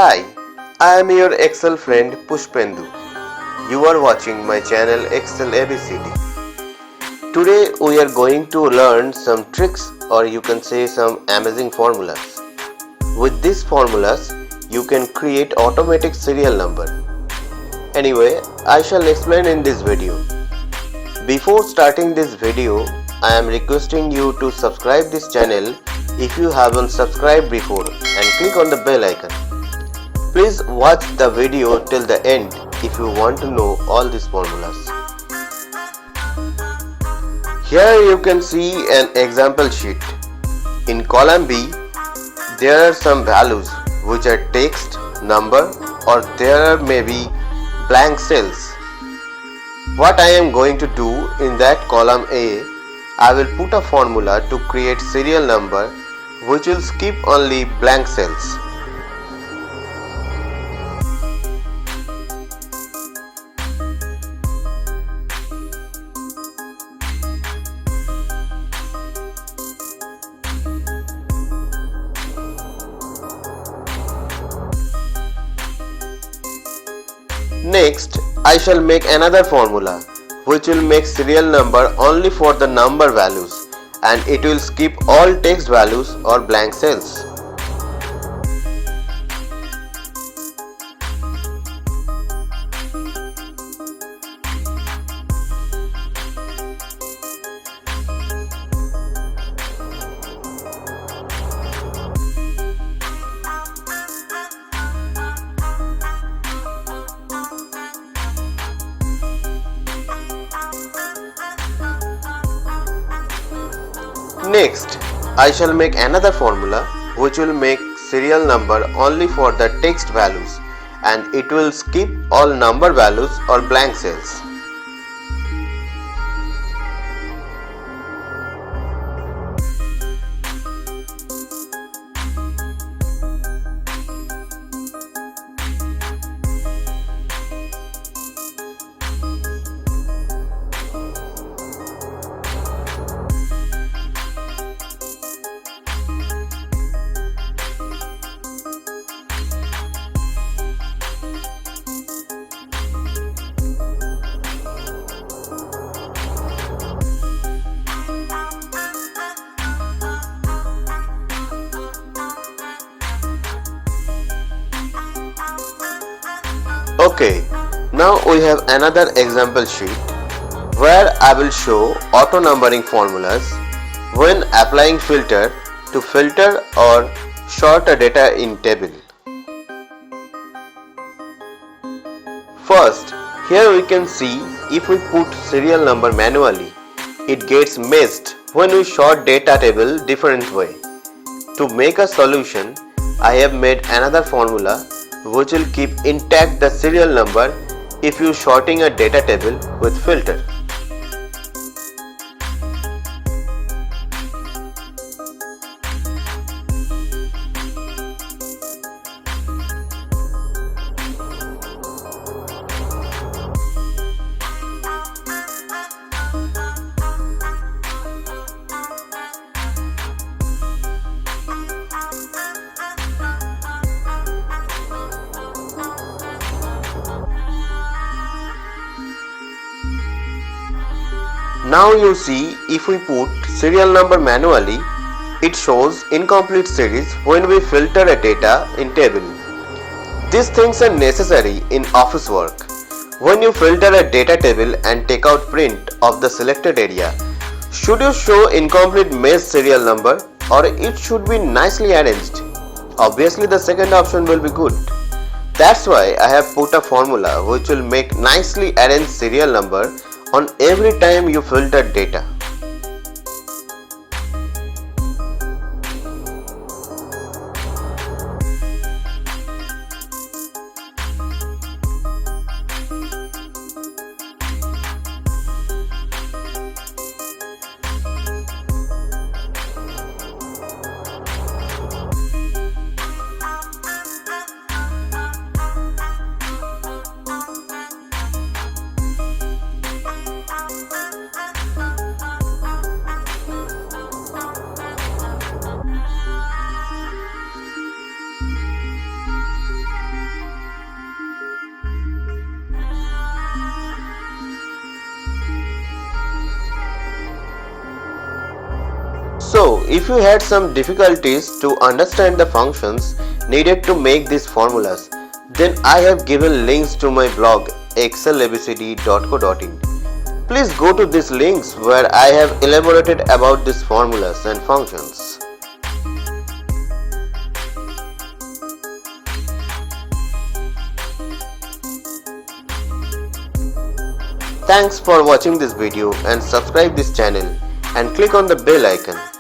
Hi, I am your Excel friend Pushpendu. You are watching my channel Excelabcd. Today we are going to learn some tricks, or you can say some amazing formulas. With these formulas, you can create automatic serial number. Anyway, I shall explain in this video. Before starting this video, I am requesting you to subscribe this channel if you haven't subscribed before and click on the bell icon. Please watch the video till the end if you want to know all these formulas. Here you can see an example sheet. In column B, there are some values which are text, number, or there may be blank cells. What I am going to do in that column A, I will put a formula to create serial number which will skip only blank cells. Next, I shall make another formula which will make serial number only for the number values, and it will skip all text values or blank cells. Next, I shall make another formula which will make serial number only for the text values, and it will skip all number values or blank cells. Okay, now we have another example sheet where I will show auto numbering formulas when applying filter to filter or sort a data in table. First, here we can see if we put serial number manually, it gets messed when we sort data table different way. To make a solution, I have made another formula which will keep intact the serial number if you sorting a data table with filter. Now you see, if we put serial number manually, it shows incomplete series when we filter a data in table. These things are necessary in office work. When you filter a data table and take out print of the selected area, should you show incomplete messed serial number, or it should be nicely arranged? Obviously the second option will be good. That's why I have put a formula which will make nicely arranged serial number on every time you filter data. So, if you had some difficulties to understand the functions needed to make these formulas, then I have given links to my blog excelabcd.co.in. Please go to these links where I have elaborated about these formulas and functions. Thanks for watching this video and subscribe this channel and click on the bell icon.